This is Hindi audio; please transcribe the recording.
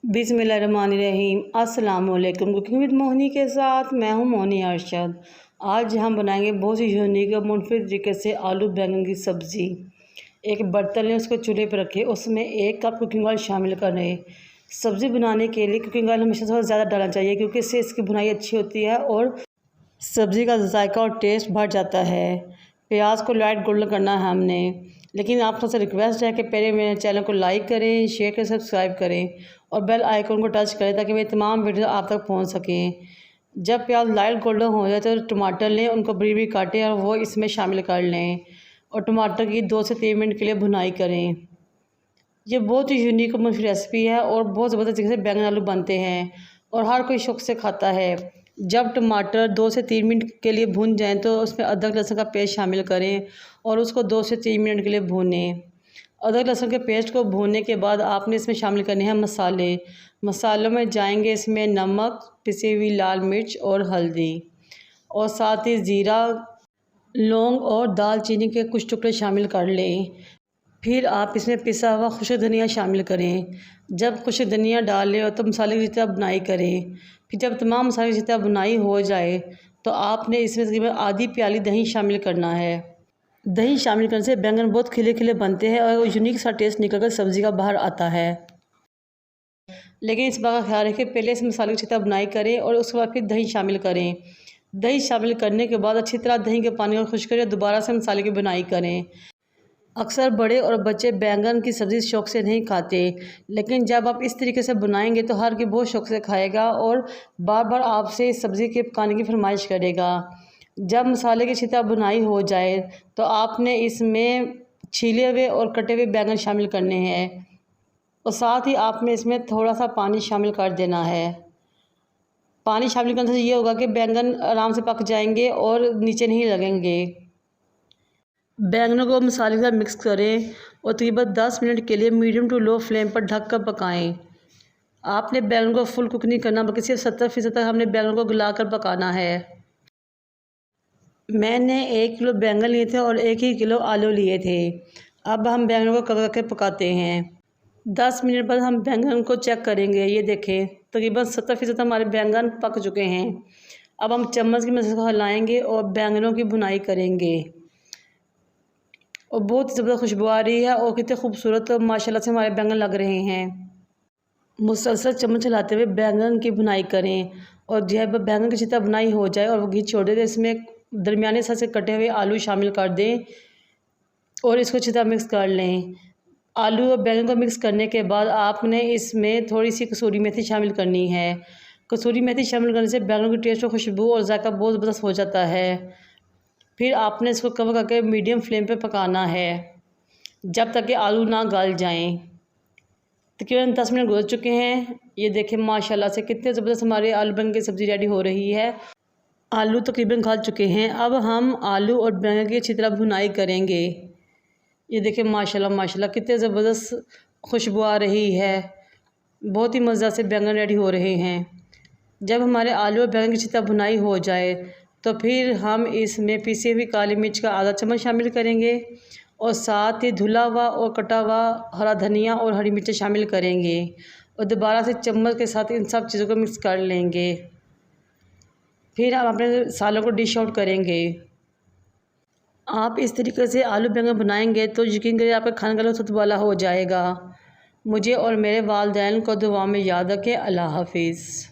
बिस्मिल्लाहिर्रहमानिर्रहीम। अस्सलामुअलैकुम। कुकिंग विद मोहिनी के साथ मैं हूं मोहिनी अरशद। आज हम बनाएंगे बहुत ही यूनिक और मुनफरद तरीके से आलू बैंगन की सब्ज़ी। एक बर्तन लें, उसको चूल्हे पर रखें, उसमें 1 कप कुकिंग ऑयल शामिल करें। सब्ज़ी बनाने के लिए कुकिंग ऑयल हमेशा थोड़ा ज़्यादा डालना चाहिए क्योंकि इससे इसकी बुनाई अच्छी होती है और सब्ज़ी का जायका और टेस्ट बढ़ जाता है। प्याज को लाइट गोल्डन करना है हमने, लेकिन आप सबसे रिक्वेस्ट है कि पहले मेरे चैनल को लाइक करें, शेयर करें, सब्सक्राइब करें और बेल आइकन को टच करें ताकि मेरी तमाम वीडियो आप तक पहुंच सकें। जब प्याज लाइट गोल्डन हो जाए तो टमाटर लें, उनको बड़ी बड़ी काटें और वो इसमें शामिल कर लें और टमाटर की 2 से 3 मिनट के लिए भुनाई करें। ये बहुत ही यूनिक और मुफ्त रेसिपी है और बहुत ज़बरदस्त तरीके से बैंगन आलू बनते हैं और हर कोई शौक़ से खाता है। जब टमाटर 2 से 3 मिनट के लिए भून जाएं तो उसमें अदरक लहसुन का पेस्ट शामिल करें और उसको 2 से 3 मिनट के लिए भूनें। अदरक लहसुन के पेस्ट को भूनने के बाद आपने इसमें शामिल करने हैं मसाले। मसालों में जाएंगे इसमें नमक, पिसी हुई लाल मिर्च और हल्दी और साथ ही ज़ीरा, लौंग और दालचीनी के कुछ टुकड़े शामिल कर लें। फिर आप इसमें पिसा हुआ खुश्क धनिया शामिल करें। जब खुश्क धनिया डाल लें तो मसाले की जितना बुनाई करें। फिर जब तमाम मसाले की जितना बुनाई हो जाए तो आपने इसमें तकरीबन आधी प्याली दही शामिल करना है। दही शामिल करने से बैंगन बहुत खिले खिले बनते हैं और यूनिक सा टेस्ट निकलकर सब्ज़ी का बाहर आता है। लेकिन इस बात का ख्याल रखें, पहले इस मसाले की जितना बुनाई करें और उसके बाद फिर दही शामिल करें। दही शामिल करने के बाद अच्छी तरह दही के पानी को खुश्क करें, दोबारा से मसाले की बुनाई करें। अक्सर बड़े और बच्चे बैंगन की सब्ज़ी शौक़ से नहीं खाते, लेकिन जब आप इस तरीके से बनाएंगे तो हर कोई बहुत शौक़ से खाएगा और बार बार आपसे इस सब्ज़ी के पकाने की फरमाइश करेगा। जब मसाले की छिता बुनाई हो जाए तो आपने इसमें छीले हुए और कटे हुए बैंगन शामिल करने हैं और साथ ही आपने इसमें थोड़ा सा पानी शामिल कर देना है। पानी शामिल करने से ये होगा कि बैंगन आराम से पक जाएंगे और नीचे नहीं लगेंगे। बैंगनों को मसाले के साथ मिक्स करें और तकरीबन 10 मिनट के लिए मीडियम टू लो फ्लेम पर ढक कर पकाएं। आपने बैंगन को फुल कुक नहीं करना, बल्कि सिर्फ 70% तक हमने बैंगन को गला कर पकाना है। मैंने 1 किलो बैंगन लिए थे और 1 ही किलो आलू लिए थे। अब हम बैंगन को कवर करके पकाते हैं। 10 मिनट बाद हम बैंगन को चेक करेंगे। ये देखें, तकरीबन 70% हमारे बैंगन पक चुके हैं। अब हम चम्मच की मदद से हिलाएंगे और बैंगनों की भुनाई करेंगे और बहुत ज़बरदस्त खुशबू आ रही है और कितने खूबसूरत और माशाल्लाह से हमारे बैंगन लग रहे हैं। मुसलसल चम्मच चलाते हुए बैंगन की भुनाई करें और जब बैंगन की जितना बुनाई हो जाए और वो घी छोड़ दे तो इसमें दरमियाने साइज़ से कटे हुए आलू शामिल कर दें और इसको अच्छी तरह मिक्स कर लें। आलू और बैंगन को मिक्स करने के बाद आपने इसमें थोड़ी सी कसूरी मेथी शामिल करनी है। कसूरी मेथी शामिल करने से बैंगन की टेस्ट और खुशबू और जायका बहुत ज़बरदस्त हो जाता है। फिर आपने इसको कवर करके मीडियम फ्लेम पे पकाना है जब तक कि आलू ना गल जाएं। तकरीबन 10 मिनट गुजर चुके हैं। ये देखें माशाल्लाह से कितने ज़बरदस्त हमारे आलू बैंगन की सब्ज़ी रेडी हो रही है। आलू तकरीबन गल चुके हैं। अब हम आलू और बैंगन की अच्छी तरह भुनाई करेंगे। ये देखें माशाल्लाह माशाल्लाह कितने ज़बरदस्त खुशबू आ रही है। बहुत ही मज़ेदार से बैंगन रेडी हो रहे हैं। जब हमारे आलू और बैंगन की अच्छी तरह भुनाई हो जाए तो फिर हम इसमें पिसी हुई काली मिर्च का आधा चम्मच शामिल करेंगे और साथ ही धुला हुआ और कटा हुआ हरा धनिया और हरी मिर्चें शामिल करेंगे और दोबारा से चम्मच के साथ इन सब चीज़ों को मिक्स कर लेंगे। फिर हम अपने सालों को डिश आउट करेंगे। आप इस तरीके से आलू बैंगन बनाएंगे तो यकीन करिए आपका खाने का लुत्फ़ वाला हो जाएगा। मुझे और मेरे वालिदैन को दुआ में याद रखें। अल्लाह हाफिज़।